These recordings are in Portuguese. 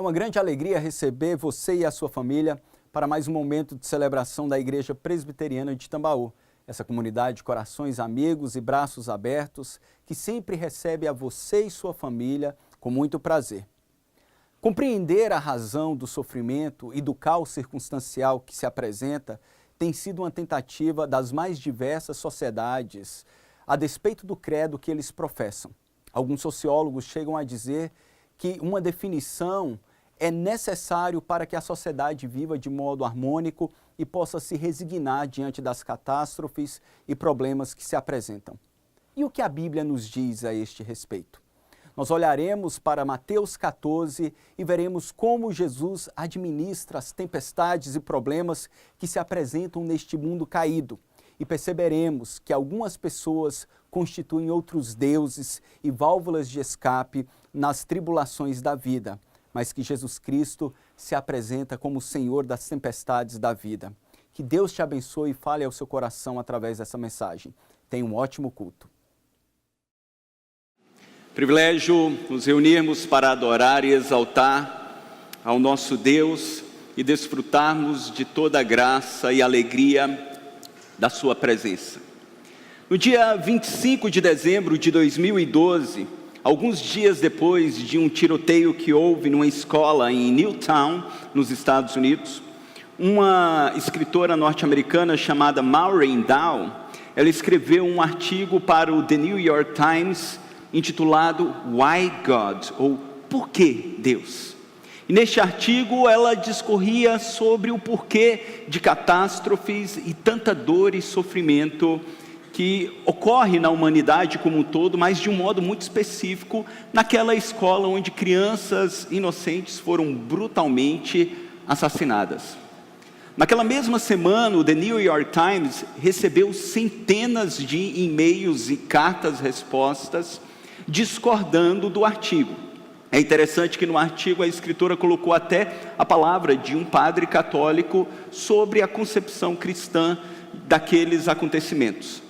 uma grande alegria receber você e a sua família para mais um momento de celebração da Igreja Presbiteriana de Tambaú. Essa comunidade de corações amigos e braços abertos que sempre recebe a você e sua família com muito prazer. Compreender a razão do sofrimento e do caos circunstancial que se apresenta tem sido uma tentativa das mais diversas sociedades, a despeito do credo que eles professam. Alguns sociólogos chegam a dizer que uma definição é necessário para que a sociedade viva de modo harmônico e possa se resignar diante das catástrofes e problemas que se apresentam. E o que a Bíblia nos diz a este respeito? Nós olharemos para Mateus 14 e veremos como Jesus administra as tempestades e problemas que se apresentam neste mundo caído. E perceberemos que algumas pessoas constituem outros deuses e válvulas de escape nas tribulações da vida, mas que Jesus Cristo se apresenta como o Senhor das tempestades da vida. Que Deus te abençoe e fale ao seu coração através dessa mensagem. Tenha um ótimo culto. Privilégio nos reunirmos para adorar e exaltar ao nosso Deus e desfrutarmos de toda a graça e alegria da sua presença. No dia 25 de dezembro de 2012, alguns dias depois de um tiroteio que houve numa escola em Newtown, nos Estados Unidos, uma escritora norte-americana chamada Maureen Dowd, ela escreveu um artigo para o The New York Times intitulado Why God? Ou Por que Deus? E neste artigo ela discorria sobre o porquê de catástrofes e tanta dor e sofrimento que ocorre na humanidade como um todo, mas de um modo muito específico naquela escola onde crianças inocentes foram brutalmente assassinadas. Naquela mesma semana, o The New York Times recebeu centenas de e-mails e cartas-respostas discordando do artigo. É interessante que no artigo a escritora colocou até a palavra de um padre católico sobre a concepção cristã daqueles acontecimentos.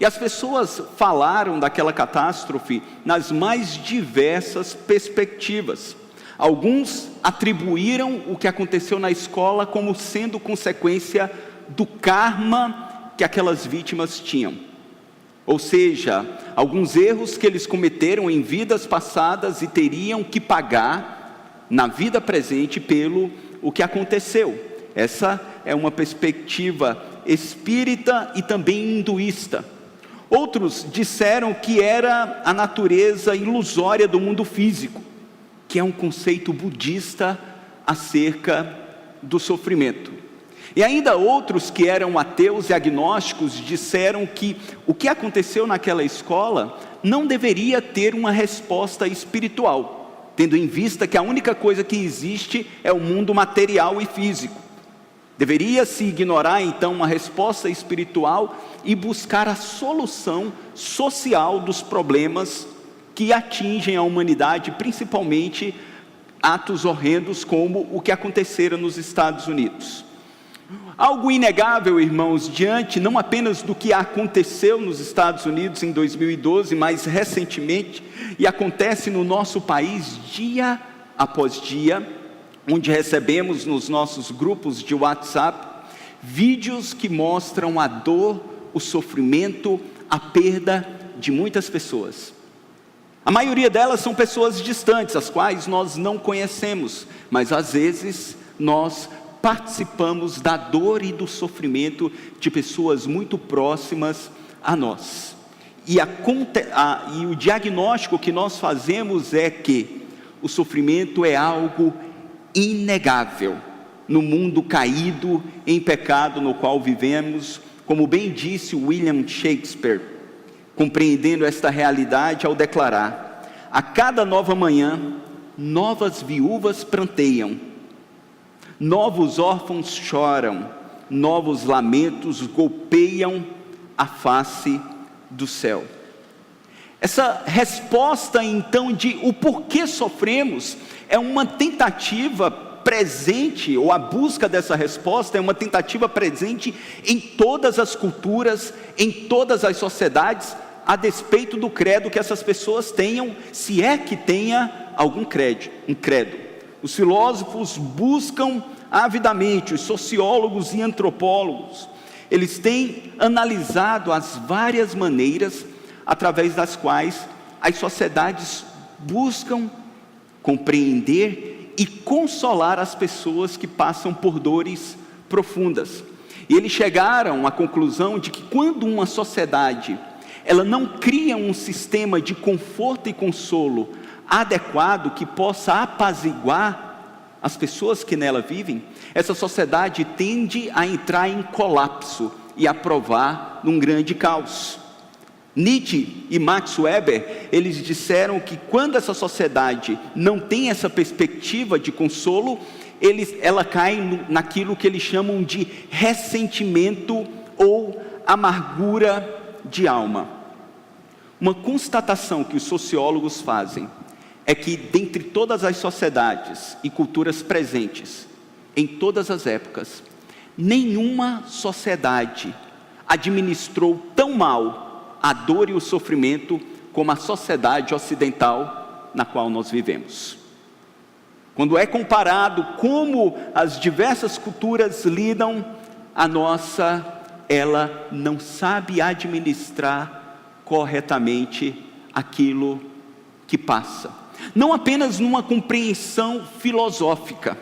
E as pessoas falaram daquela catástrofe nas mais diversas perspectivas. Alguns atribuíram o que aconteceu na escola como sendo consequência do karma que aquelas vítimas tinham. Ou seja, alguns erros que eles cometeram em vidas passadas e teriam que pagar na vida presente pelo o que aconteceu. Essa é uma perspectiva espírita e também hinduísta. Outros disseram que era a natureza ilusória do mundo físico, que é um conceito budista acerca do sofrimento. E ainda outros que eram ateus e agnósticos disseram que o que aconteceu naquela escola não deveria ter uma resposta espiritual, tendo em vista que a única coisa que existe é o mundo material e físico. Deveria-se ignorar então uma resposta espiritual e buscar a solução social dos problemas que atingem a humanidade, principalmente atos horrendos como o que aconteceram nos Estados Unidos. Algo inegável, irmãos, diante não apenas do que aconteceu nos Estados Unidos em 2012, mas recentemente, e acontece no nosso país dia após dia, onde recebemos nos nossos grupos de WhatsApp, vídeos que mostram a dor, o sofrimento, a perda de muitas pessoas. A maioria delas são pessoas distantes, as quais nós não conhecemos, mas às vezes nós participamos da dor e do sofrimento de pessoas muito próximas a nós. E o diagnóstico que nós fazemos é que o sofrimento é algo inegável no mundo caído em pecado no qual vivemos, como bem disse William Shakespeare, compreendendo esta realidade ao declarar: a cada nova manhã, novas viúvas pranteiam, novos órfãos choram, novos lamentos golpeiam a face do céu. Essa resposta então de o porquê sofremos é uma tentativa presente, ou a busca dessa resposta é uma tentativa presente em todas as culturas, em todas as sociedades, a despeito do credo que essas pessoas tenham, se é que tenha algum credo, Os filósofos buscam avidamente, os sociólogos e antropólogos, eles têm analisado as várias maneiras através das quais as sociedades buscam compreender e consolar as pessoas que passam por dores profundas. E eles chegaram à conclusão de que quando uma sociedade ela não cria um sistema de conforto e consolo adequado que possa apaziguar as pessoas que nela vivem, essa sociedade tende a entrar em colapso e a provar num grande caos. Nietzsche e Max Weber, eles disseram que quando essa sociedade não tem essa perspectiva de consolo, ela cai naquilo que eles chamam de ressentimento ou amargura de alma. Uma constatação que os sociólogos fazem é que dentre todas as sociedades e culturas presentes, em todas as épocas, nenhuma sociedade administrou tão mal a dor e o sofrimento como a sociedade ocidental na qual nós vivemos. Quando é comparado como as diversas culturas lidam, a nossa, ela não sabe administrar corretamente aquilo que passa. Não apenas numa compreensão filosófica,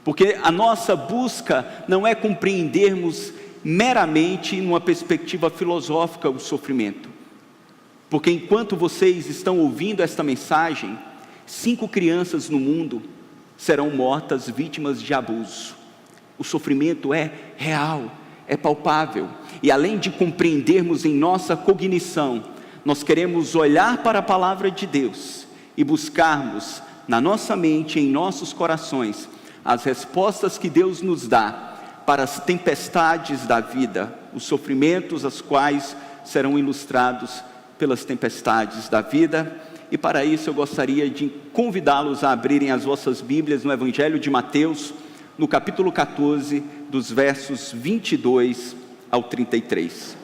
porque a nossa busca não é compreendermos meramente numa perspectiva filosófica o sofrimento, porque enquanto vocês estão ouvindo esta mensagem, 5 crianças no mundo serão mortas vítimas de abuso. O sofrimento é real, é palpável, e além de compreendermos em nossa cognição, nós queremos olhar para a palavra de Deus e buscarmos na nossa mente, em nossos corações, as respostas que Deus nos dá para as tempestades da vida, os sofrimentos as quais serão ilustrados pelas tempestades da vida. E para isso eu gostaria de convidá-los a abrirem as vossas Bíblias no Evangelho de Mateus, no capítulo 14, dos versos 22 ao 33.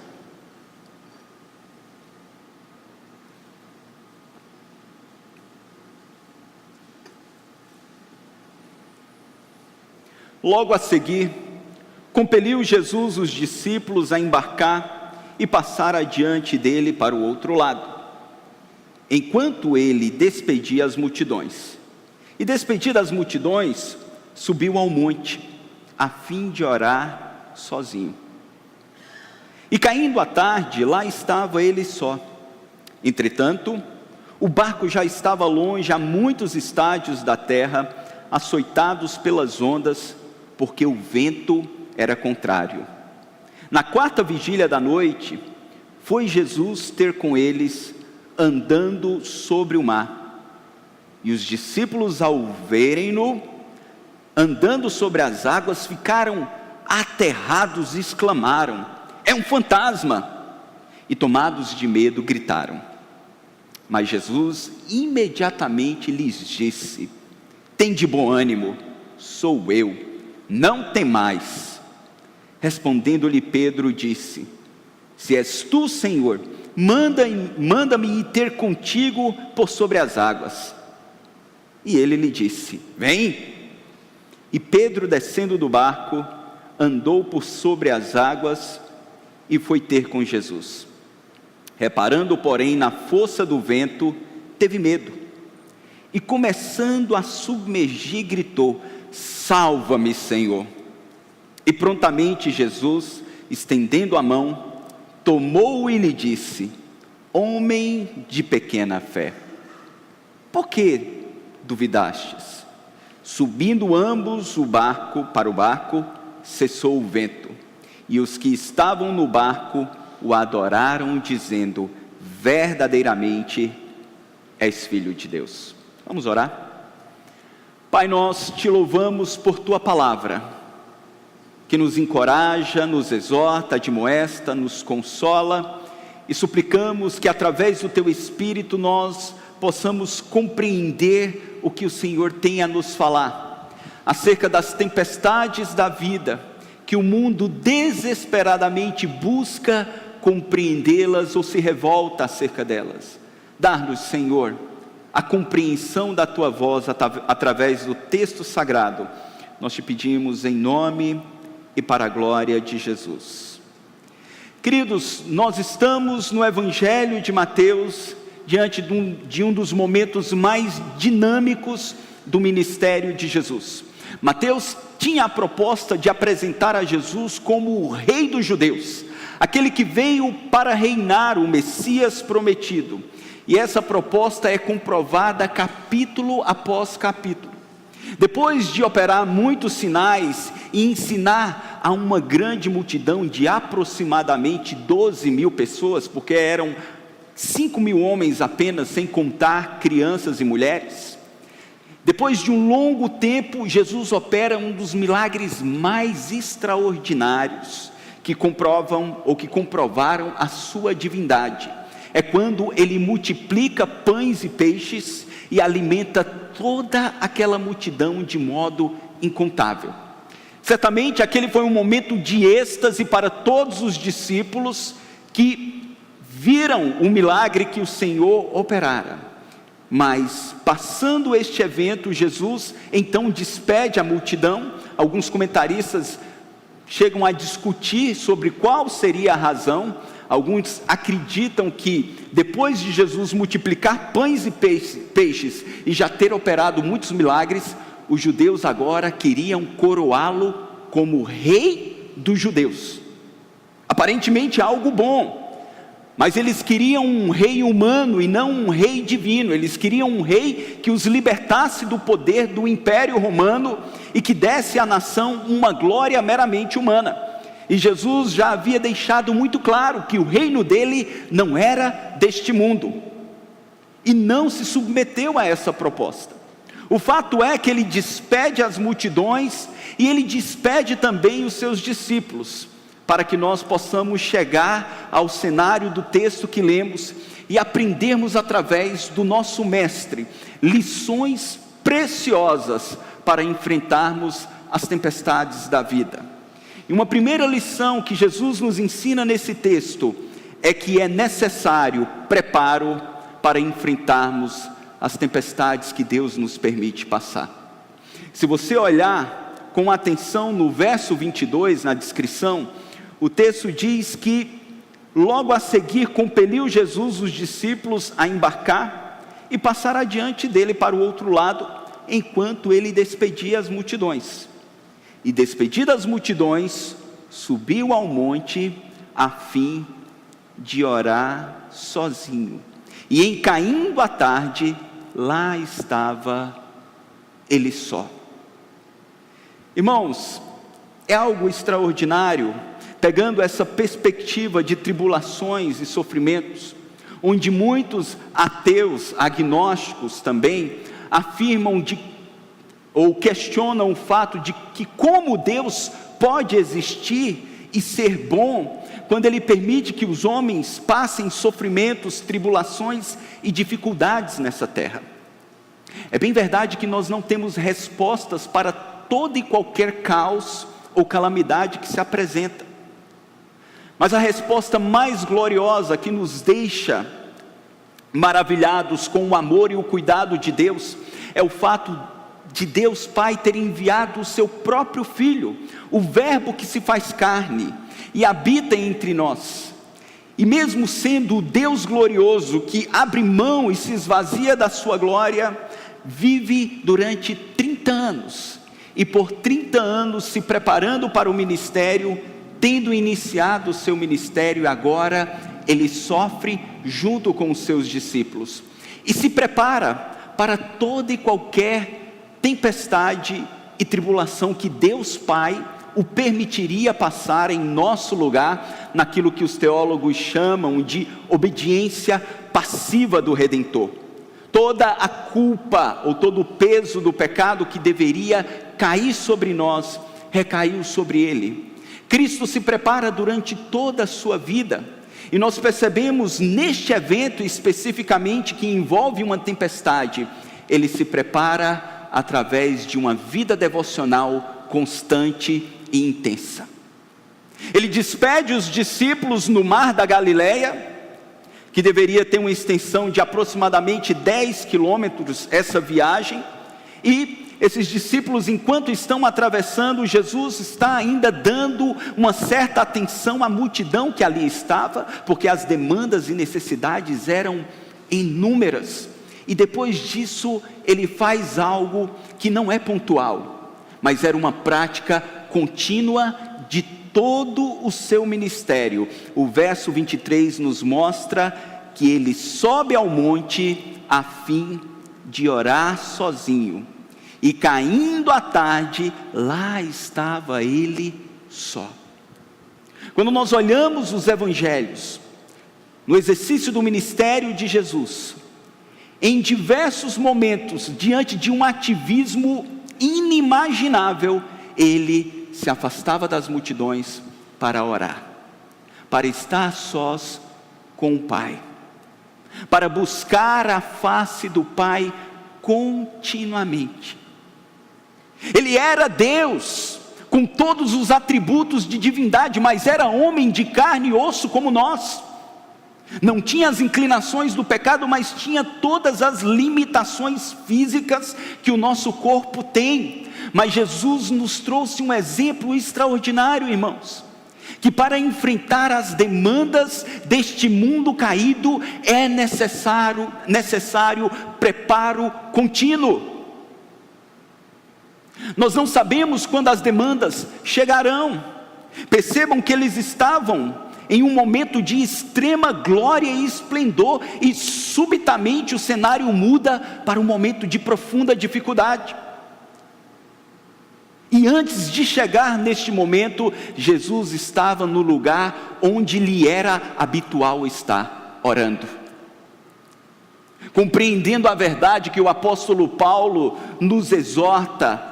Logo a seguir, compeliu Jesus os discípulos a embarcar e passar adiante dele para o outro lado, enquanto ele despedia as multidões. E despedidas as multidões, subiu ao monte, a fim de orar sozinho. E caindo a tarde, lá estava ele só. Entretanto, o barco já estava longe a muitos estádios da terra, açoitados pelas ondas, porque o vento era contrário. Na 4ª vigília da noite, foi Jesus ter com eles, andando sobre o mar. E os discípulos, ao verem-no andando sobre as águas, ficaram aterrados e exclamaram: é um fantasma! E tomados de medo, gritaram. Mas Jesus imediatamente lhes disse: tende bom ânimo, sou eu, não temais. Respondendo-lhe Pedro, disse: se és tu, Senhor, manda-me ir ter contigo por sobre as águas. E ele lhe disse: vem. E Pedro, descendo do barco, andou por sobre as águas e foi ter com Jesus. Reparando, porém, na força do vento, teve medo. E começando a submergir, gritou: salva-me, Senhor. E prontamente Jesus, estendendo a mão, tomou-o e lhe disse: homem de pequena fé, por que duvidastes? Subindo ambos para o barco, cessou o vento, e os que estavam no barco o adoraram, dizendo: verdadeiramente és filho de Deus. Vamos orar? Pai, nós te louvamos por tua palavra, que nos encoraja, nos exorta, admoesta, nos consola, e suplicamos que através do teu Espírito nós possamos compreender o que o Senhor tem a nos falar, acerca das tempestades da vida, que o mundo desesperadamente busca compreendê-las ou se revolta acerca delas. Dá-nos, Senhor, a compreensão da tua voz através do texto sagrado. Nós te pedimos em nome e para a glória de Jesus. Queridos, nós estamos no Evangelho de Mateus, diante de um dos momentos mais dinâmicos do ministério de Jesus. Mateus tinha a proposta de apresentar a Jesus como o Rei dos Judeus, aquele que veio para reinar, o Messias prometido. E essa proposta é comprovada capítulo após capítulo. Depois de operar muitos sinais e ensinar a uma grande multidão de aproximadamente 12 mil pessoas, porque eram 5 mil homens apenas, sem contar crianças e mulheres. Depois de um longo tempo, Jesus opera um dos milagres mais extraordinários que comprovaram a sua divindade. É quando ele multiplica pães e peixes e alimenta toda aquela multidão de modo incontável. Certamente aquele foi um momento de êxtase para todos os discípulos que viram o milagre que o Senhor operara. Mas, passando este evento, Jesus então despede a multidão. Alguns comentaristas chegam a discutir sobre qual seria a razão. Alguns acreditam que, depois de Jesus multiplicar pães e peixes e já ter operado muitos milagres, os judeus agora queriam coroá-lo como rei dos judeus. Aparentemente algo bom, mas eles queriam um rei humano e não um rei divino. Eles queriam um rei que os libertasse do poder do Império Romano e que desse à nação uma glória meramente humana. E Jesus já havia deixado muito claro que o reino dele não era deste mundo, e não se submeteu a essa proposta. O fato é que ele despede as multidões, e ele despede também os seus discípulos, para que nós possamos chegar ao cenário do texto que lemos, e aprendermos através do nosso mestre, lições preciosas para enfrentarmos as tempestades da vida. E uma primeira lição que Jesus nos ensina nesse texto é que é necessário preparo para enfrentarmos as tempestades que Deus nos permite passar. Se você olhar com atenção no verso 22, na descrição, o texto diz que logo a seguir compeliu Jesus os discípulos a embarcar e passar adiante dele para o outro lado, enquanto ele despedia as multidões. E despedidas as multidões, subiu ao monte a fim de orar sozinho. E em caindo a tarde, lá estava ele só. Irmãos, é algo extraordinário, pegando essa perspectiva de tribulações e sofrimentos, onde muitos ateus, agnósticos também, afirmam ou questionam o fato de que como Deus pode existir e ser bom, quando Ele permite que os homens passem sofrimentos, tribulações e dificuldades nessa terra. É bem verdade que nós não temos respostas para todo e qualquer caos ou calamidade que se apresenta, mas a resposta mais gloriosa que nos deixa maravilhados com o amor e o cuidado de Deus, é o fato de Deus Pai ter enviado o seu próprio Filho, o Verbo que se faz carne e habita entre nós. E mesmo sendo o Deus glorioso que abre mão e se esvazia da sua glória, vive durante 30 anos, e por 30 anos se preparando para o ministério, tendo iniciado o seu ministério, agora ele sofre junto com os seus discípulos, e se prepara para toda e qualquer tempestade e tribulação que Deus Pai o permitiria passar em nosso lugar, naquilo que os teólogos chamam de obediência passiva do Redentor. Toda a culpa ou todo o peso do pecado que deveria cair sobre nós, recaiu sobre Ele. Cristo se prepara durante toda a sua vida, e nós percebemos neste evento especificamente que envolve uma tempestade, Ele se prepara através de uma vida devocional constante e intensa. Ele despede os discípulos no mar da Galileia, que deveria ter uma extensão de aproximadamente 10 quilômetros, essa viagem, e esses discípulos, enquanto estão atravessando, Jesus está ainda dando uma certa atenção à multidão que ali estava, porque as demandas e necessidades eram inúmeras. E depois disso, ele faz algo que não é pontual, mas era uma prática contínua de todo o seu ministério. O verso 23 nos mostra que ele sobe ao monte a fim de orar sozinho. E caindo a tarde, lá estava ele só. Quando nós olhamos os evangelhos, no exercício do ministério de Jesus, em diversos momentos, diante de um ativismo inimaginável, ele se afastava das multidões para orar, para estar sós com o Pai, para buscar a face do Pai continuamente. Ele era Deus, com todos os atributos de divindade, mas era homem de carne e osso como nós. Não tinha as inclinações do pecado, mas tinha todas as limitações físicas que o nosso corpo tem. Mas Jesus nos trouxe um exemplo extraordinário, irmãos, que para enfrentar as demandas deste mundo caído é necessário preparo contínuo. Nós não sabemos quando as demandas chegarão. Percebam que eles estavam em um momento de extrema glória e esplendor, e subitamente o cenário muda para um momento de profunda dificuldade. E antes de chegar neste momento, Jesus estava no lugar onde lhe era habitual estar, orando. Compreendendo a verdade que o apóstolo Paulo nos exorta,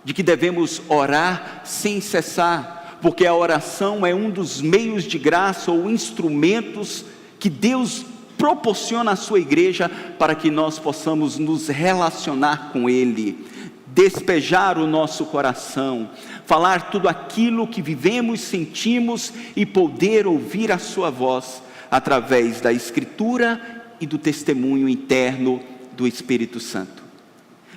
de que devemos orar sem cessar, porque a oração é um dos meios de graça ou instrumentos que Deus proporciona à sua igreja para que nós possamos nos relacionar com Ele, despejar o nosso coração, falar tudo aquilo que vivemos, sentimos e poder ouvir a sua voz através da Escritura e do testemunho interno do Espírito Santo.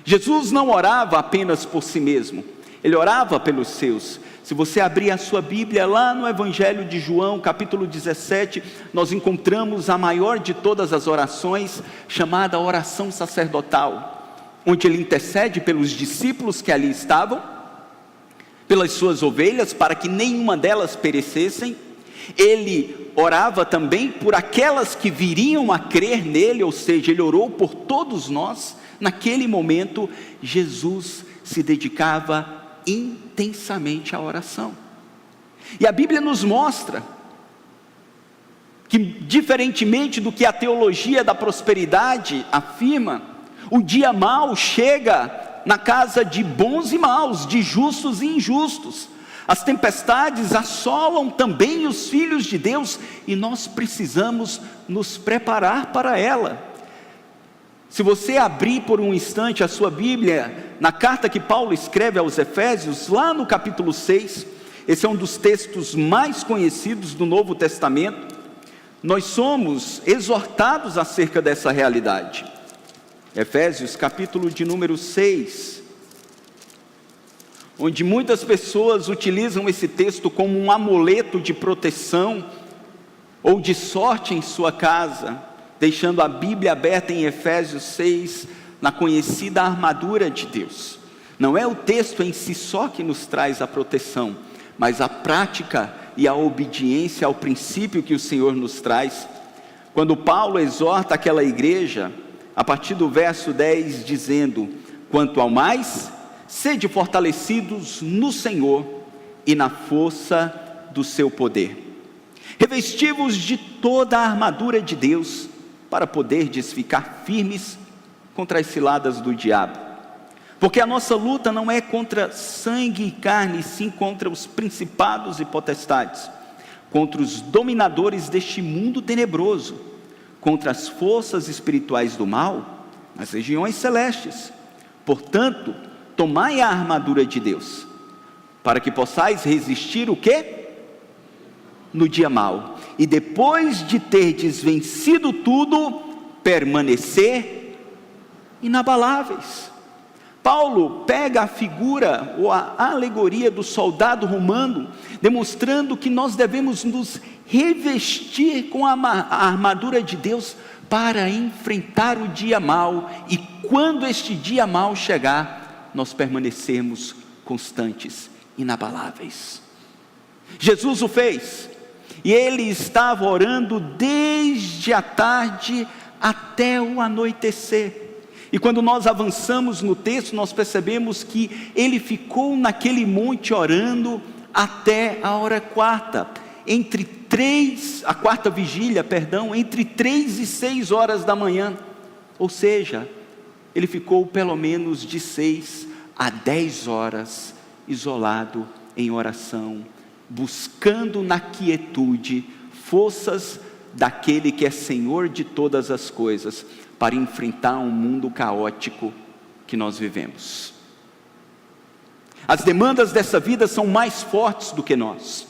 Jesus não orava apenas por si mesmo, ele orava pelos seus. Se você abrir a sua Bíblia lá no Evangelho de João, capítulo 17, nós encontramos a maior de todas as orações, chamada oração sacerdotal, onde ele intercede pelos discípulos que ali estavam, pelas suas ovelhas, para que nenhuma delas perecessem. Ele orava também por aquelas que viriam a crer nele, ou seja, ele orou por todos nós. Naquele momento, Jesus se dedicava intensamente à oração. E a Bíblia nos mostra que, diferentemente do que a teologia da prosperidade afirma, o dia mau chega na casa de bons e maus, de justos e injustos. As tempestades assolam também os filhos de Deus e nós precisamos nos preparar para ela. Se você abrir por um instante a sua Bíblia, na carta que Paulo escreve aos Efésios, lá no capítulo 6, esse é um dos textos mais conhecidos do Novo Testamento, nós somos exortados acerca dessa realidade. Efésios, capítulo de número 6, onde muitas pessoas utilizam esse texto como um amuleto de proteção ou de sorte em sua casa, deixando a Bíblia aberta em Efésios 6, na conhecida armadura de Deus. Não é o texto em si só que nos traz a proteção, mas a prática e a obediência ao princípio que o Senhor nos traz. Quando Paulo exorta aquela igreja, a partir do verso 10, dizendo: quanto ao mais, sede fortalecidos no Senhor e na força do seu poder. Revesti-vos de toda a armadura de Deus, para poderdes ficar firmes contra as ciladas do diabo. Porque a nossa luta não é contra sangue e carne, sim contra os principados e potestades, contra os dominadores deste mundo tenebroso, contra as forças espirituais do mal, nas regiões celestes. Portanto, tomai a armadura de Deus, para que possais resistir o quê? No dia mau. e depois de terdes vencido tudo, permanecer inabaláveis. Paulo pega a figura ou a alegoria do soldado romano, demonstrando que nós devemos nos revestir com a armadura de Deus para enfrentar o dia mau, e quando este dia mau chegar, nós permanecermos constantes, inabaláveis. Jesus o fez, e ele estava orando desde a tarde até o anoitecer. E quando nós avançamos no texto, nós percebemos que ele ficou naquele monte orando até a hora quarta, a quarta vigília, entre 3 e 6 horas da manhã. Ou seja, ele ficou pelo menos de 6 a 10 horas isolado em oração, buscando na quietude forças daquele que é Senhor de todas as coisas, para enfrentar um mundo caótico que nós vivemos. As demandas dessa vida são mais fortes do que nós,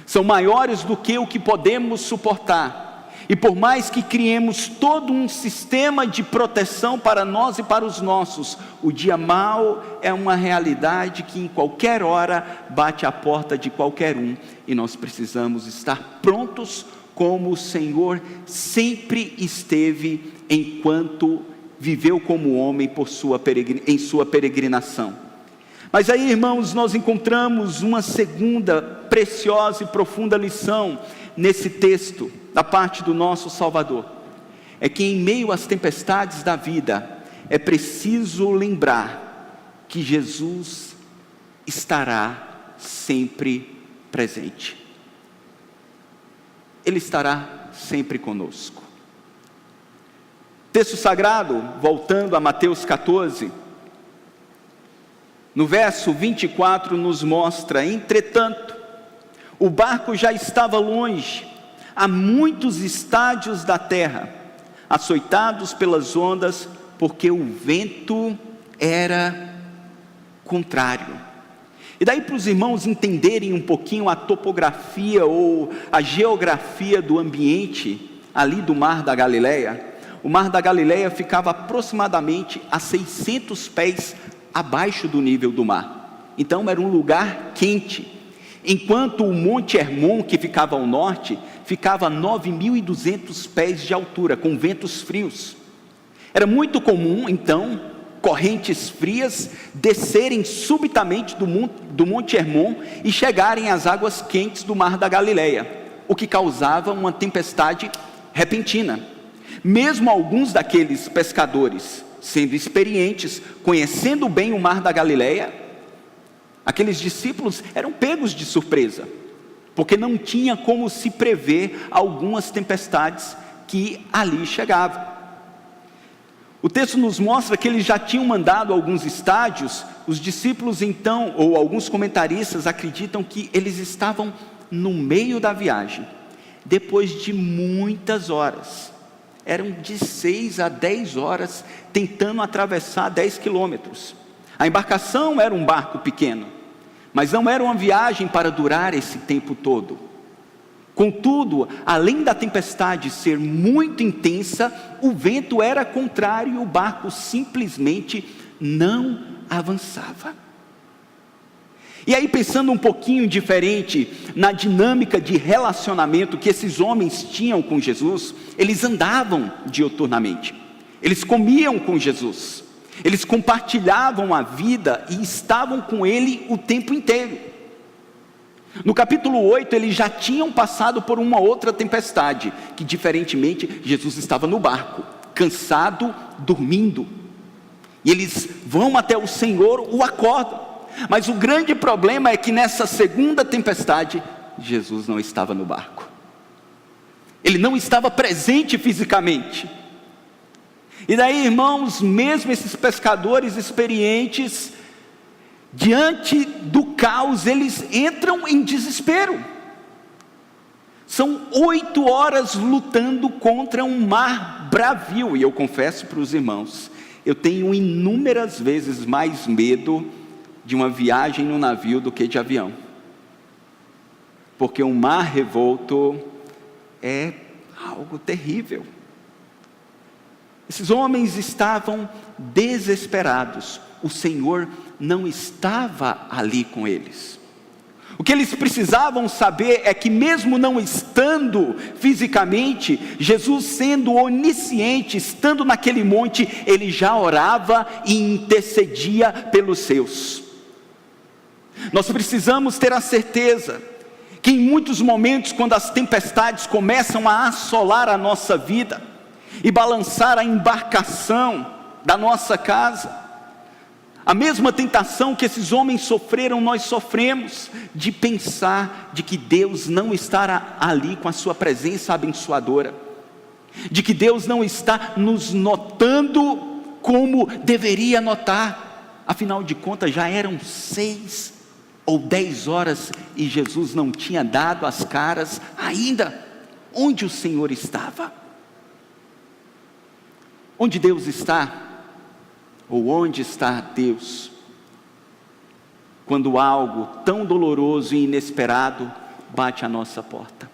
são maiores do que o que podemos suportar, e por mais que criemos todo um sistema de proteção para nós e para os nossos, o dia mau é uma realidade que em qualquer hora bate à porta de qualquer um, e nós precisamos estar prontos como o Senhor sempre esteve enquanto viveu como homem em sua peregrinação. Mas aí, irmãos, nós encontramos uma segunda preciosa e profunda lição nesse texto, da parte do nosso Salvador. É que em meio às tempestades da vida, é preciso lembrar que Jesus estará sempre presente. Ele estará sempre conosco. Texto sagrado, voltando a Mateus 14, no verso 24 nos mostra: entretanto, o barco já estava longe, a muitos estádios da terra, açoitados pelas ondas, porque o vento era contrário. E daí, para os irmãos entenderem um pouquinho a topografia ou a geografia do ambiente ali do Mar da Galileia, o Mar da Galileia ficava aproximadamente a 600 pés abaixo do nível do mar. Então era um lugar quente, enquanto o Monte Hermon, que ficava ao norte, ficava a 9.200 pés de altura, com ventos frios. Era muito comum, então, correntes frias descerem subitamente do Monte Hermon e chegarem às águas quentes do Mar da Galileia, o que causava uma tempestade repentina. Mesmo alguns daqueles pescadores, sendo experientes, conhecendo bem o Mar da Galileia, aqueles discípulos eram pegos de surpresa, porque não tinha como se prever algumas tempestades que ali chegavam. O texto nos mostra que eles já tinham mandado alguns estádios. Os discípulos então, ou alguns comentaristas, acreditam que eles estavam no meio da viagem, depois de muitas horas, eram de 6 a 10 horas, tentando atravessar 10 quilômetros. A embarcação era um barco pequeno, mas não era uma viagem para durar esse tempo todo. Contudo, além da tempestade ser muito intensa, o vento era contrário e o barco simplesmente não avançava. E aí, pensando um pouquinho diferente na dinâmica de relacionamento que esses homens tinham com Jesus, eles andavam diuturnamente, eles comiam com Jesus, eles compartilhavam a vida e estavam com Ele o tempo inteiro. No capítulo 8, eles já tinham passado por uma outra tempestade, que diferentemente, Jesus estava no barco, cansado, dormindo, e eles vão até o Senhor, o acordam, mas o grande problema é que nessa segunda tempestade, Jesus não estava no barco, Ele não estava presente fisicamente. E daí, irmãos, mesmo esses pescadores experientes, diante do caos, eles entram em desespero. São 8 horas lutando contra um mar bravio, e eu confesso para os irmãos, eu tenho inúmeras vezes mais medo de uma viagem no navio do que de avião, porque um mar revolto é algo terrível. Esses homens estavam desesperados. O Senhor não estava ali com eles. O que eles precisavam saber é que, mesmo não estando fisicamente, Jesus, sendo onisciente, estando naquele monte, ele já orava e intercedia pelos seus. Nós precisamos ter a certeza que em muitos momentos, quando as tempestades começam a assolar a nossa vida e balançar a embarcação da nossa casa, a mesma tentação que esses homens sofreram, nós sofremos, de pensar de que Deus não estará ali com a sua presença abençoadora, de que Deus não está nos notando como deveria notar. Afinal de contas, já eram 6 ou 10 horas e Jesus não tinha dado as caras ainda. Onde o Senhor estava? Onde Deus está? Ou onde está Deus quando algo tão doloroso e inesperado bate à nossa porta?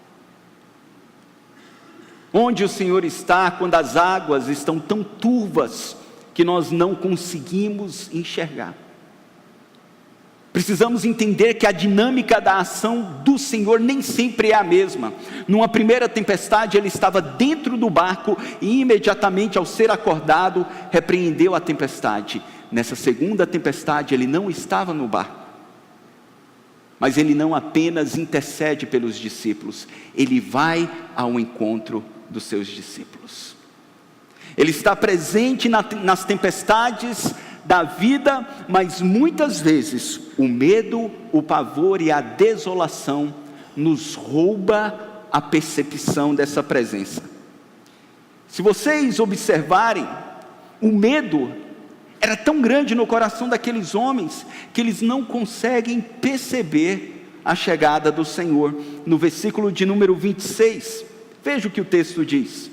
Onde o Senhor está quando as águas estão tão turvas que nós não conseguimos enxergar? Precisamos entender que a dinâmica da ação do Senhor nem sempre é a mesma. Numa primeira tempestade, ele estava dentro do barco e imediatamente, ao ser acordado, repreendeu a tempestade. Nessa segunda tempestade, ele não estava no barco, mas ele não apenas intercede pelos discípulos, ele vai ao encontro dos seus discípulos. Ele está presente nas tempestades da vida, mas muitas vezes o medo, o pavor e a desolação nos rouba a percepção dessa presença. Se vocês observarem, o medo era tão grande no coração daqueles homens que eles não conseguem perceber a chegada do Senhor. No versículo de número 26, veja o que o texto diz: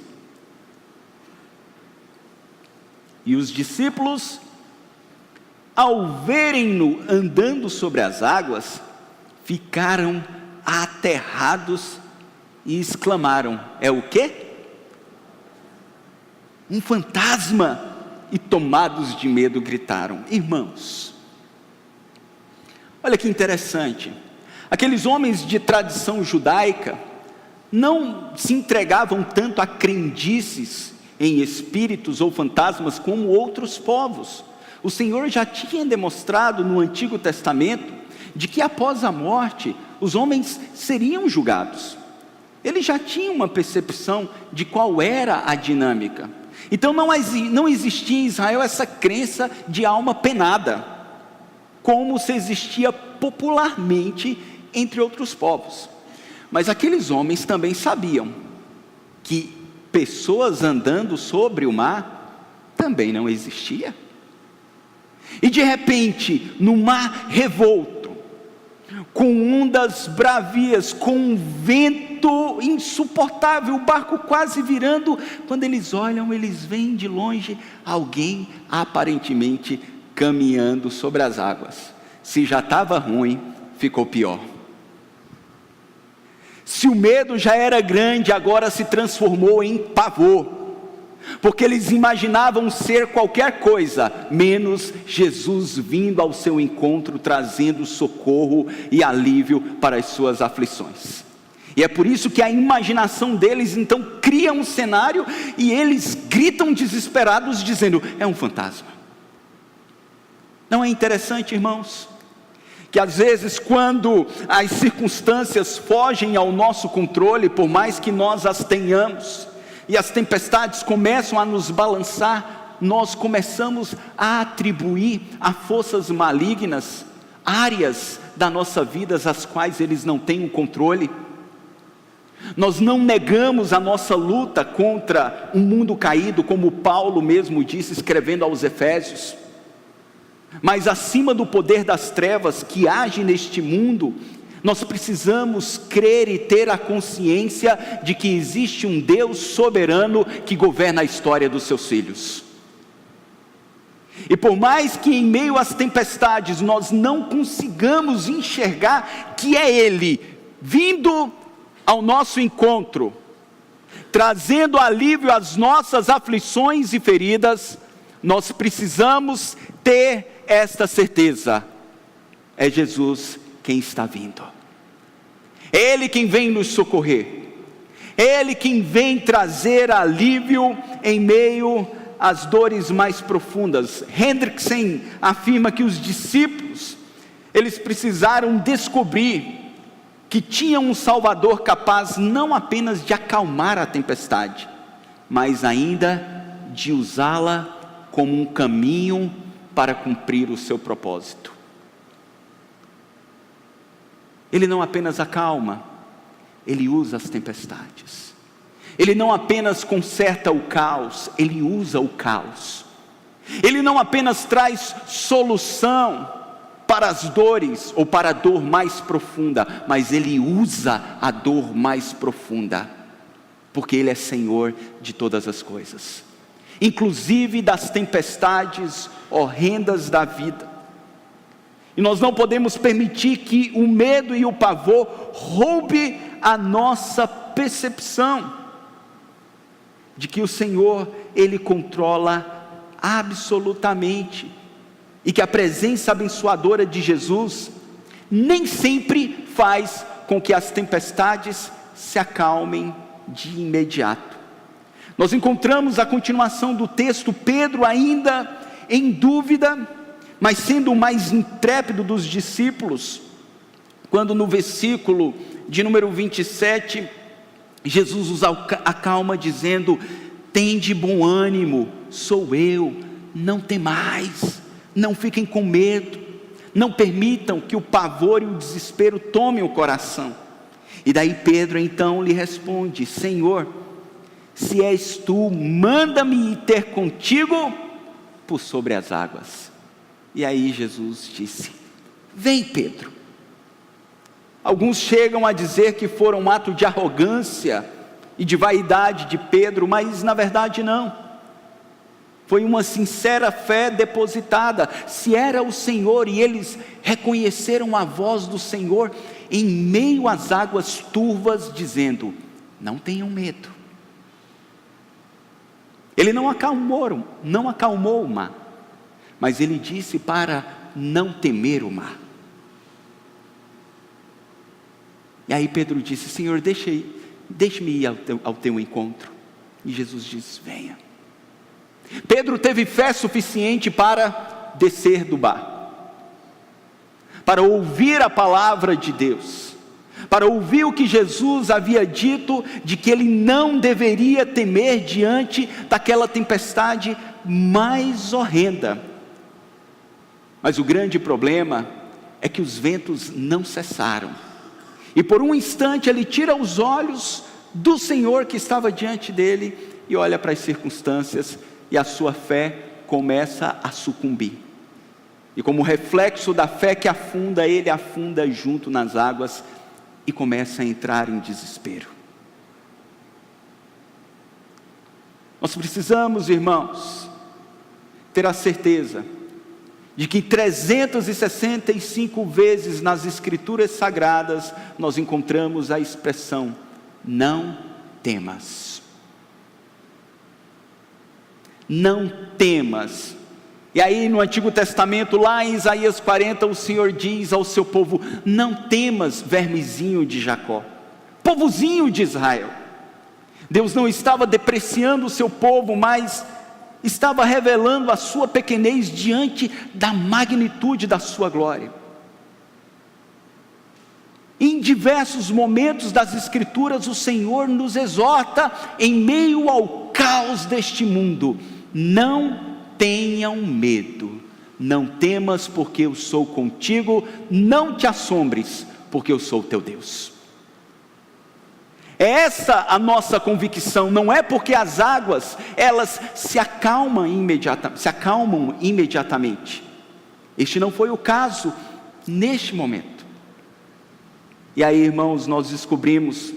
e os discípulos, ao verem-no andando sobre as águas, ficaram aterrados e exclamaram: é o quê? Um fantasma! E tomados de medo gritaram. Irmãos, olha que interessante, aqueles homens de tradição judaica não se entregavam tanto a crendices em espíritos ou fantasmas como outros povos. O Senhor já tinha demonstrado no Antigo Testamento de que após a morte os homens seriam julgados. Ele já tinha uma percepção de qual era a dinâmica. Então não existia em Israel essa crença de alma penada, como se existia popularmente entre outros povos. Mas aqueles homens também sabiam que pessoas andando sobre o mar também não existia. E de repente, no mar revolto, com ondas bravias, com um vento insuportável, o barco quase virando, quando eles olham, eles veem de longe alguém aparentemente caminhando sobre as águas. Se já estava ruim, ficou pior. Se o medo já era grande, agora se transformou em pavor, porque eles imaginavam ser qualquer coisa, menos Jesus vindo ao seu encontro, trazendo socorro e alívio para as suas aflições. E é por isso que a imaginação deles então cria um cenário, e eles gritam desesperados dizendo: é um fantasma. Não é interessante, irmãos, que às vezes quando as circunstâncias fogem ao nosso controle, por mais que nós as tenhamos, e as tempestades começam a nos balançar, nós começamos a atribuir a forças malignas áreas da nossa vida às quais eles não têm o controle. Nós não negamos a nossa luta contra um mundo caído, como Paulo mesmo disse escrevendo aos Efésios, mas acima do poder das trevas que age neste mundo, nós precisamos crer e ter a consciência de que existe um Deus soberano que governa a história dos seus filhos. E por mais que em meio às tempestades nós não consigamos enxergar que é Ele vindo ao nosso encontro, trazendo alívio às nossas aflições e feridas, nós precisamos ter esta certeza: é Jesus quem está vindo, é Ele quem vem nos socorrer, é Ele quem vem trazer alívio em meio às dores mais profundas. Hendrickson afirma que os discípulos, eles precisaram descobrir que tinha um Salvador capaz não apenas de acalmar a tempestade, mas ainda de usá-la como um caminho para cumprir o seu propósito. Ele não apenas acalma, Ele usa as tempestades. Ele não apenas conserta o caos, Ele usa o caos. Ele não apenas traz solução para as dores, ou para a dor mais profunda, mas Ele usa a dor mais profunda, porque Ele é Senhor de todas as coisas, inclusive das tempestades horrendas da vida. E nós não podemos permitir que o medo e o pavor roube a nossa percepção de que o Senhor, Ele controla absolutamente, e que a presença abençoadora de Jesus nem sempre faz com que as tempestades se acalmem de imediato. Nós encontramos a continuação do texto, Pedro ainda em dúvida, mas sendo o mais intrépido dos discípulos, quando no versículo de número 27, Jesus os acalma dizendo: tende bom ânimo, sou eu, não temais. Não fiquem com medo, não permitam que o pavor e o desespero tomem o coração. E daí Pedro então lhe responde: Senhor, se és tu, manda-me ir ter contigo por sobre as águas. E aí Jesus disse: vem, Pedro. Alguns chegam a dizer que foram um ato de arrogância e de vaidade de Pedro, mas na verdade não. Foi uma sincera fé depositada. Se era o Senhor, e eles reconheceram a voz do Senhor em meio às águas turvas, dizendo: não tenham medo. Ele não acalmou o mar, mas ele disse para não temer o mar. E aí Pedro disse: Senhor, deixe-me ir ao teu encontro. E Jesus disse: venha. Pedro teve fé suficiente para descer do barco, para ouvir a palavra de Deus, para ouvir o que Jesus havia dito, de que ele não deveria temer diante daquela tempestade mais horrenda. Mas o grande problema é que os ventos não cessaram, e por um instante ele tira os olhos do Senhor que estava diante dele, e olha para as circunstâncias, e a sua fé começa a sucumbir. E como reflexo da fé que afunda, ele afunda junto nas águas e começa a entrar em desespero. Nós precisamos, irmãos, ter a certeza de que 365 vezes nas Escrituras Sagradas nós encontramos a expressão: não temas. Não temas. E aí no Antigo Testamento, lá em Isaías 40, o Senhor diz ao seu povo: não temas, vermezinho de Jacó, povozinho de Israel. Deus não estava depreciando o seu povo, mas estava revelando a sua pequenez diante da magnitude da sua glória. Em diversos momentos das Escrituras, o Senhor nos exorta, em meio ao caos deste mundo: não tenham medo, não temas, porque eu sou contigo, não te assombres, porque eu sou teu Deus. É essa a nossa convicção. Não é porque as águas, elas se acalmam imediatamente. Este não foi o caso neste momento. E aí, irmãos, nós descobrimos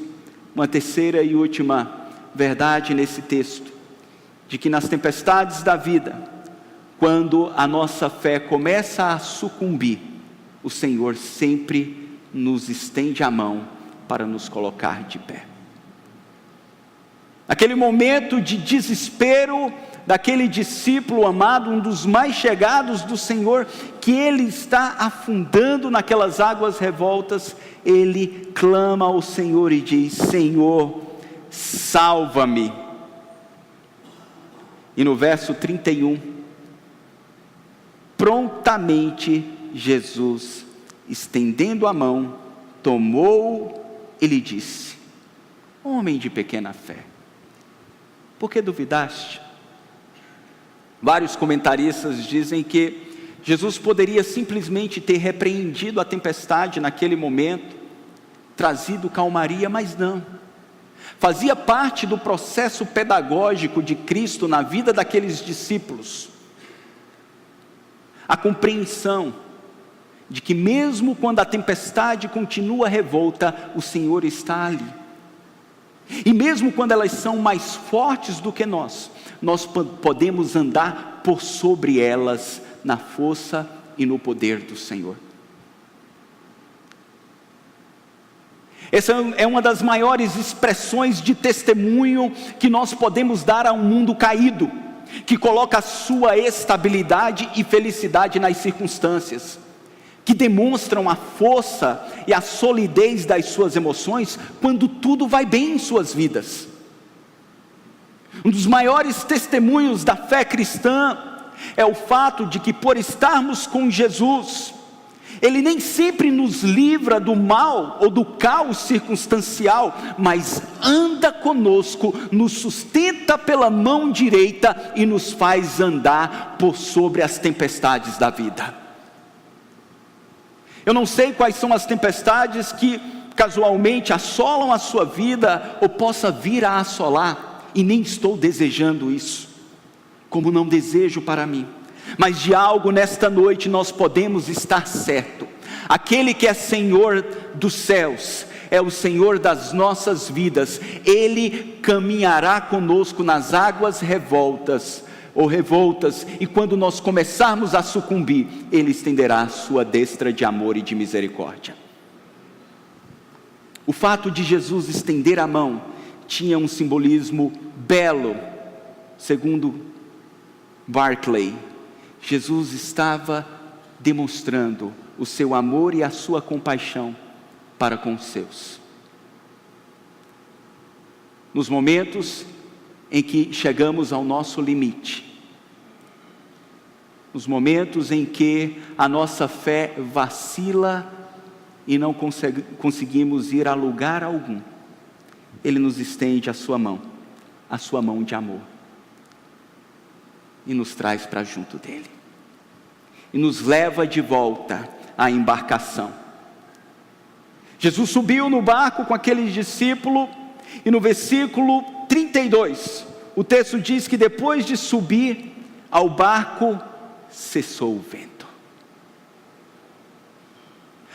uma terceira e última verdade nesse texto, de que nas tempestades da vida, quando a nossa fé começa a sucumbir, o Senhor sempre nos estende a mão para nos colocar de pé. Aquele momento de desespero daquele discípulo amado, um dos mais chegados do Senhor, que ele está afundando naquelas águas revoltas, ele clama ao Senhor e diz: Senhor, salva-me. E no verso 31, prontamente Jesus, estendendo a mão, tomou-o e lhe disse: homem de pequena fé, por que duvidaste? Vários comentaristas dizem que Jesus poderia simplesmente ter repreendido a tempestade naquele momento, trazido calmaria, mas não. Fazia parte do processo pedagógico de Cristo na vida daqueles discípulos a compreensão de que mesmo quando a tempestade continua revolta, o Senhor está ali. E mesmo quando elas são mais fortes do que nós podemos andar por sobre elas na força e no poder do Senhor. Essa é uma das maiores expressões de testemunho que nós podemos dar a um mundo caído, que coloca a sua estabilidade e felicidade nas circunstâncias, que demonstram a força e a solidez das suas emoções quando tudo vai bem em suas vidas. Um dos maiores testemunhos da fé cristã é o fato de que, por estarmos com Jesus, Ele nem sempre nos livra do mal ou do caos circunstancial, mas anda conosco, nos sustenta pela mão direita e nos faz andar por sobre as tempestades da vida. Eu não sei quais são as tempestades que casualmente assolam a sua vida ou possa vir a assolar, e nem estou desejando isso, como não desejo para mim. Mas de algo nesta noite nós podemos estar certo: aquele que é Senhor dos céus, é o Senhor das nossas vidas. Ele caminhará conosco nas águas revoltas, e quando nós começarmos a sucumbir, Ele estenderá a sua destra de amor e de misericórdia. O fato de Jesus estender a mão tinha um simbolismo belo. Segundo Barclay, Jesus estava demonstrando o seu amor e a sua compaixão para com os seus. Nos momentos em que chegamos ao nosso limite, nos momentos em que a nossa fé vacila e não conseguimos ir a lugar algum, Ele nos estende a sua mão de amor, e nos traz para junto dEle, e nos leva de volta à embarcação. Jesus subiu no barco com aquele discípulo, e no versículo 32, o texto diz que depois de subir ao barco, cessou o vento.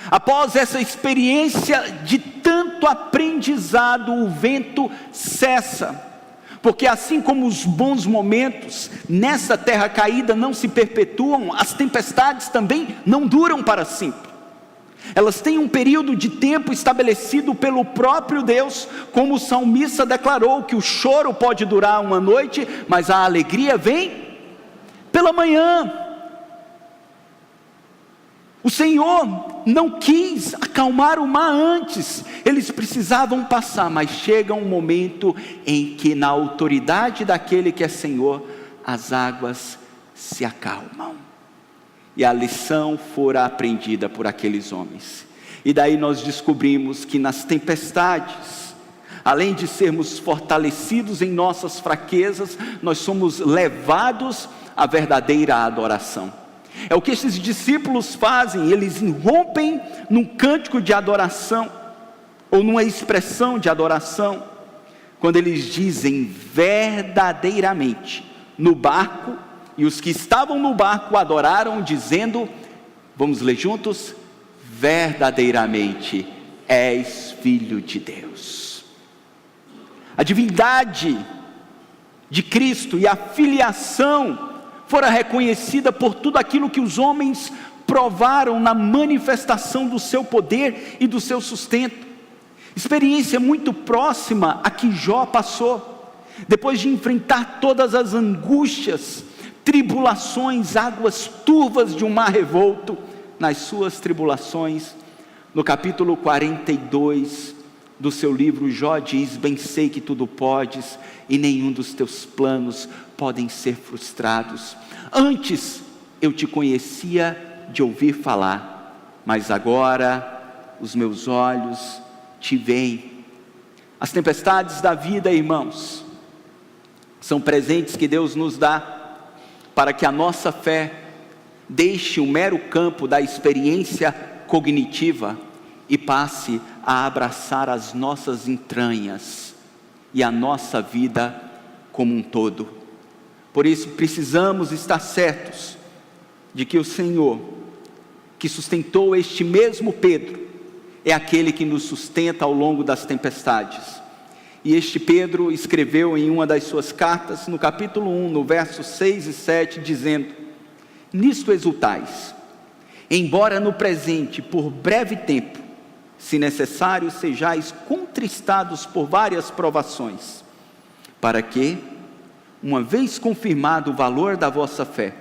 Após essa experiência de tanto aprendizado, o vento cessa, porque assim como os bons momentos nessa terra caída não se perpetuam, as tempestades também não duram para sempre. Elas têm um período de tempo estabelecido pelo próprio Deus, como o salmista declarou que o choro pode durar uma noite, mas a alegria vem pela manhã. O Senhor não quis acalmar o mar antes, eles precisavam passar, mas chega um momento em que, na autoridade daquele que é Senhor, as águas se acalmam. E a lição fora aprendida por aqueles homens. E daí nós descobrimos que nas tempestades, além de sermos fortalecidos em nossas fraquezas, nós somos levados à verdadeira adoração. É o que esses discípulos fazem, eles irrompem num cântico de adoração, ou numa expressão de adoração, quando eles dizem verdadeiramente no barco, e os que estavam no barco adoraram dizendo, vamos ler juntos, verdadeiramente és Filho de Deus. A divindade de Cristo e a filiação fora reconhecida por tudo aquilo que os homens provaram na manifestação do seu poder e do seu sustento. Experiência muito próxima a que Jó passou, depois de enfrentar todas as angústias, tribulações, águas turvas de um mar revolto. Nas suas tribulações, no capítulo 42 do seu livro, Jó diz: bem sei que tudo podes, e nenhum dos teus planos podem ser frustrados. Antes eu te conhecia de ouvir falar, mas agora os meus olhos te veem. As tempestades da vida, irmãos, são presentes que Deus nos dá para que a nossa fé deixe o mero campo da experiência cognitiva e passe a abraçar as nossas entranhas e a nossa vida como um todo. Por isso precisamos estar certos de que o Senhor, que sustentou este mesmo Pedro, é aquele que nos sustenta ao longo das tempestades. E este Pedro escreveu em uma das suas cartas, no capítulo 1, no versos 6 e 7, dizendo: nisto exultais, embora no presente, por breve tempo, se necessário, sejais contristados por várias provações, para que, uma vez confirmado o valor da vossa fé,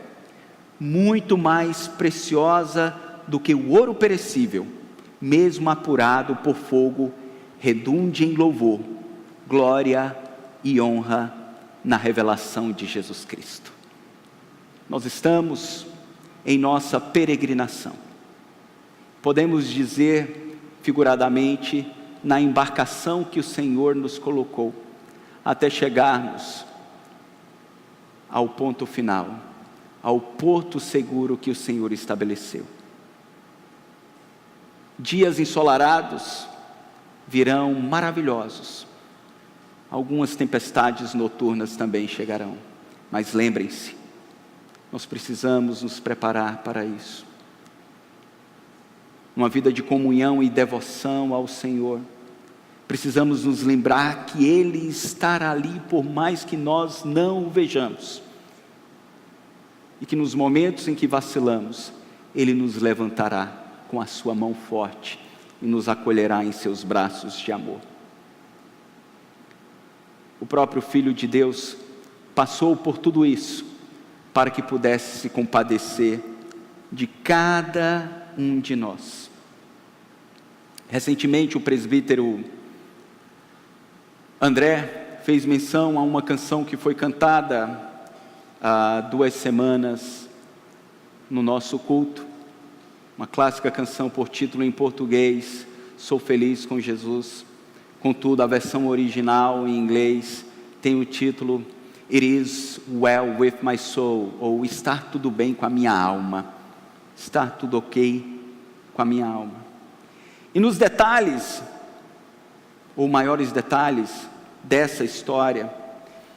muito mais preciosa do que o ouro perecível, mesmo apurado por fogo, redunde em louvor, glória e honra na revelação de Jesus Cristo. Nós estamos em nossa peregrinação, podemos dizer figuradamente, na embarcação que o Senhor nos colocou, até chegarmos ao ponto final, ao porto seguro que o Senhor estabeleceu. Dias ensolarados virão maravilhosos, algumas tempestades noturnas também chegarão, mas lembrem-se, nós precisamos nos preparar para isso. Uma vida de comunhão e devoção ao Senhor. Precisamos nos lembrar que Ele estará ali por mais que nós não o vejamos. E que nos momentos em que vacilamos, Ele nos levantará com a sua mão forte e nos acolherá em seus braços de amor. O próprio Filho de Deus passou por tudo isso para que pudesse se compadecer de cada um de nós. Recentemente o presbítero André fez menção a uma canção que foi cantada há 2 semanas no nosso culto, uma clássica canção por título em português, Sou Feliz com Jesus. Contudo, a versão original em inglês tem o título It is well with my soul, ou estar tudo bem com a minha alma, estar tudo ok com a minha alma. E nos detalhes, ou maiores detalhes dessa história,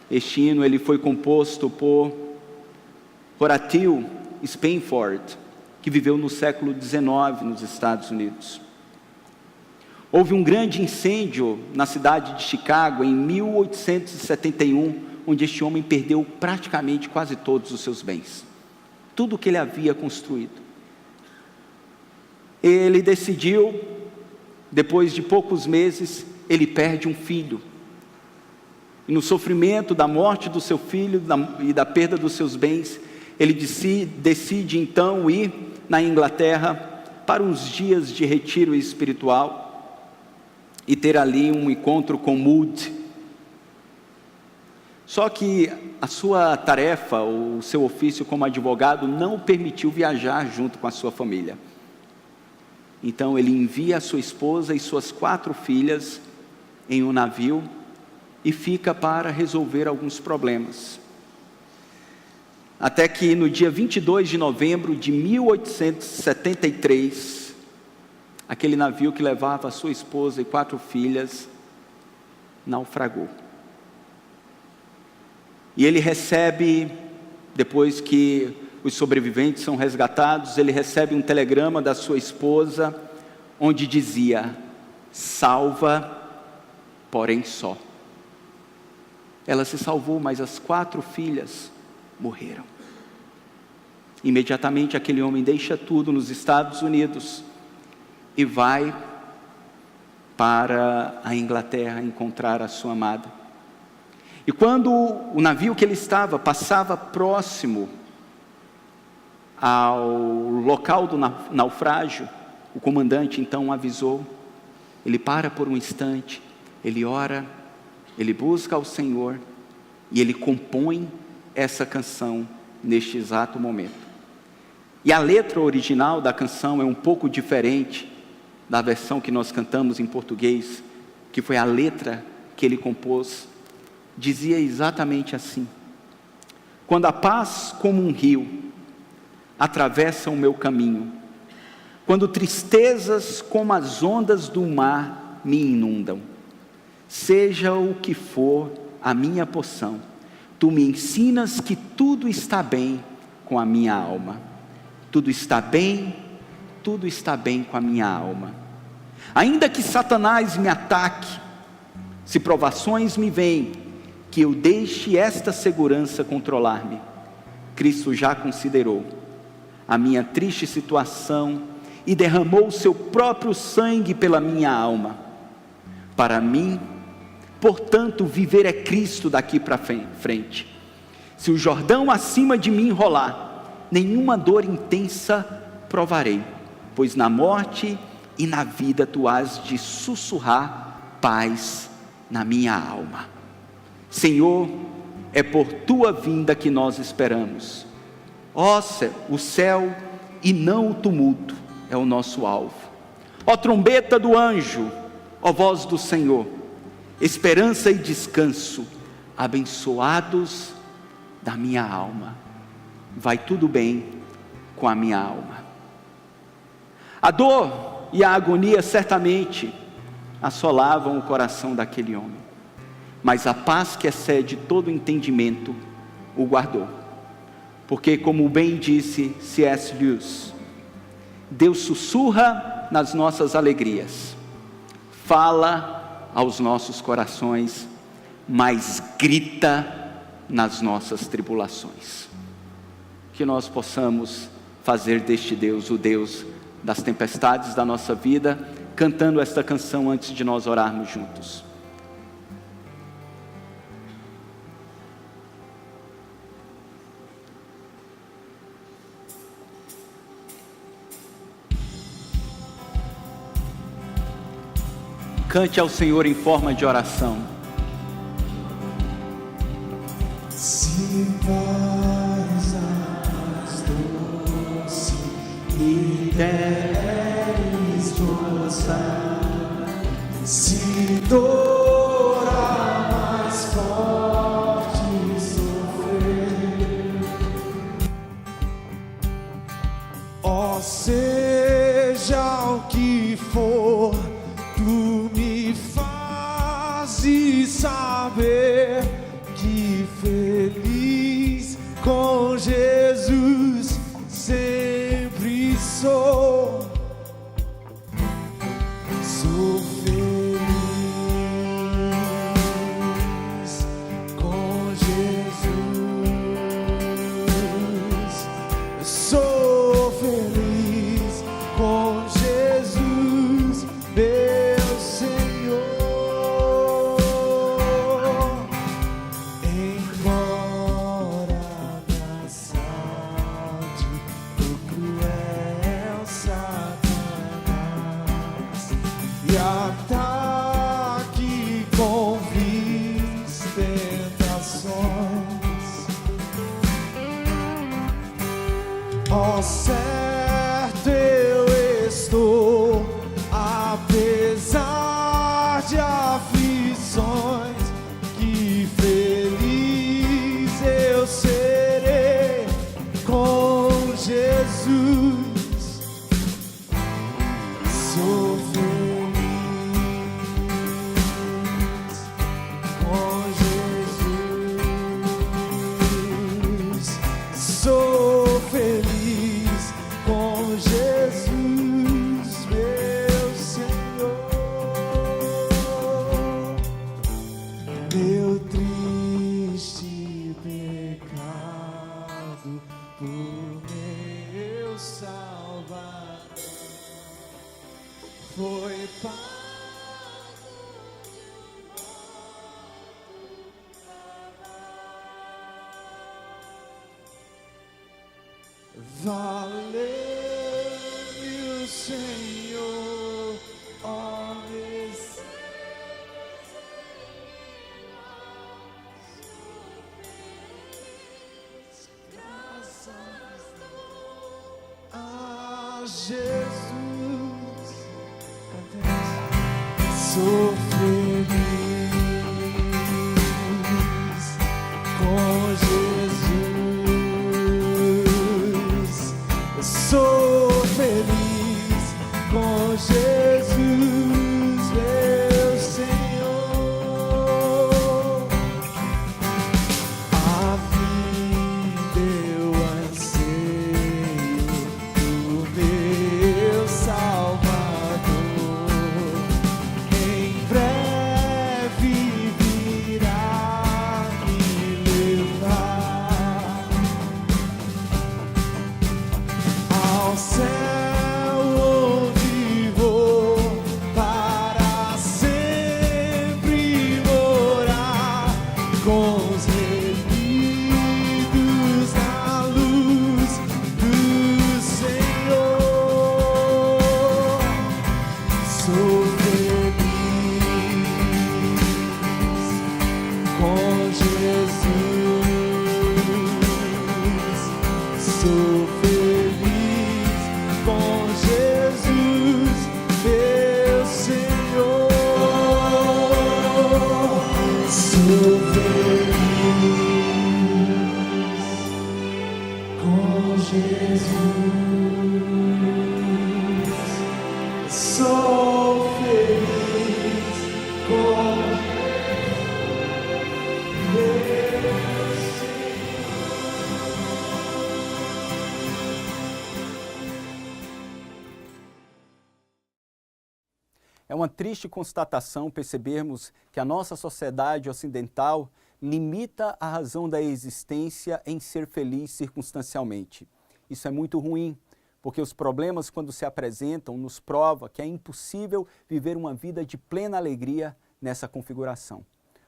este hino ele foi composto por Horatio Spafford, que viveu no século XIX nos Estados Unidos. Houve um grande incêndio na cidade de Chicago em 1871, onde este homem perdeu praticamente quase todos os seus bens, tudo o que ele havia construído. Ele decidiu, depois de poucos meses, ele perde um filho. E no sofrimento da morte do seu filho e da perda dos seus bens, ele decide então ir na Inglaterra para uns dias de retiro espiritual e ter ali um encontro com Moody. Só que a sua tarefa, o seu ofício como advogado, não o permitiu viajar junto com a sua família. Então ele envia a sua esposa e suas 4 filhas em um navio e fica para resolver alguns problemas. Até que no dia 22 de novembro de 1873, aquele navio que levava a sua esposa e 4 filhas naufragou. E ele recebe, depois que os sobreviventes são resgatados, ele recebe um telegrama da sua esposa, onde dizia: salva, porém só. Ela se salvou, mas as 4 filhas morreram. Imediatamente aquele homem deixa tudo nos Estados Unidos e vai para a Inglaterra encontrar a sua amada. E quando o navio que ele estava passava próximo ao local do naufrágio, o comandante então avisou. Ele para por um instante, ele ora, ele busca ao Senhor e ele compõe essa canção neste exato momento. E a letra original da canção é um pouco diferente da versão que nós cantamos em português, que foi a letra que ele compôs. Dizia exatamente assim: quando a paz como um rio atravessa o meu caminho, quando tristezas como as ondas do mar me inundam, seja o que for a minha porção, tu me ensinas que tudo está bem com a minha alma. Tudo está bem com a minha alma. Ainda que Satanás me ataque, se provações me vêm, que eu deixe esta segurança controlar-me. Cristo já considerou a minha triste situação e derramou o seu próprio sangue pela minha alma. Para mim, portanto, viver é Cristo daqui para frente. Se o Jordão acima de mim rolar, nenhuma dor intensa provarei, pois na morte e na vida tu has de sussurrar paz na minha alma. Senhor, é por tua vinda que nós esperamos. Ó céu, o céu e não o tumulto é o nosso alvo. Ó trombeta do anjo, ó voz do Senhor, esperança e descanso, abençoados da minha alma. Vai tudo bem com a minha alma. A dor e a agonia certamente assolavam o coração daquele homem, mas a paz que excede todo entendimento o guardou, porque, como bem disse C.S. Lewis, Deus sussurra nas nossas alegrias, fala aos nossos corações, mas grita nas nossas tribulações. Que nós possamos fazer deste Deus o Deus das tempestades da nossa vida, cantando esta canção antes de nós orarmos juntos. Cante ao Senhor em forma de oração. Se paz mais doce me deres gozar, se dor a mais forte sofrer, ó seja o que for, tu me fazes saber que feliz com Jesus sempre sou. Sou feliz com Jesus. Sou feliz com Jesus, meu Senhor. Embora me assalte o cruel Satanás e ataque com vis tentações, ó certo eu estou, apesar de aflições, que feliz eu serei com Jesus. Sou feliz com Jesus. Sou feliz com Jesus, meu Senhor. Meu triste pecado por meu Salvador foi pago Sou feliz com Jesus. Sou feliz com Jesus, meu Senhor. A vida eu anseio do meu Salvador. Em breve virá me levar ao céu, onde vou para sempre morar com os remidos na luz do Senhor. Sou feliz com Jesus. Sou feliz com Jesus, meu Senhor. Sou feliz com Jesus. Sou feliz com Deus. É uma triste constatação percebermos que a nossa sociedade ocidental limita a razão da existência em ser feliz circunstancialmente. Isso é muito ruim, porque os problemas, quando se apresentam, nos prova que é impossível viver uma vida de plena alegria nessa configuração.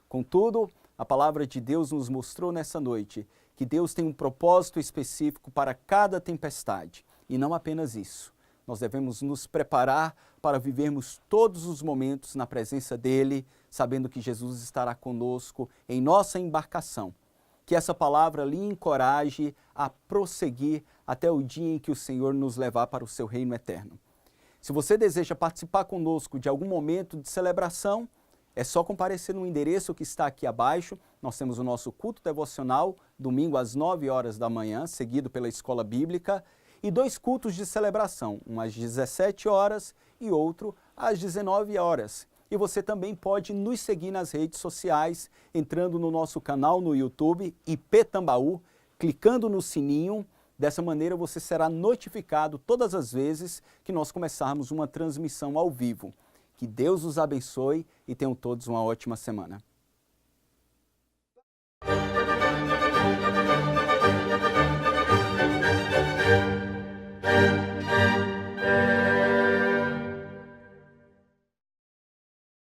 Contudo, a palavra de Deus nos mostrou nessa noite que Deus tem um propósito específico para cada tempestade, e não apenas isso. Nós devemos nos preparar para vivermos todos os momentos na presença dEle, sabendo que Jesus estará conosco em nossa embarcação. Que essa palavra lhe encoraje a prosseguir até o dia em que o Senhor nos levar para o seu reino eterno. Se você deseja participar conosco de algum momento de celebração, é só comparecer no endereço que está aqui abaixo. Nós temos o nosso culto devocional, domingo às 9 horas da manhã, seguido pela escola bíblica, e 2 cultos de celebração, um às 17 horas e outro às 19 horas. E você também pode nos seguir nas redes sociais, entrando no nosso canal no YouTube, IP Tambaú, clicando no sininho. Dessa maneira você será notificado todas as vezes que nós começarmos uma transmissão ao vivo. Que Deus os abençoe e tenham todos uma ótima semana.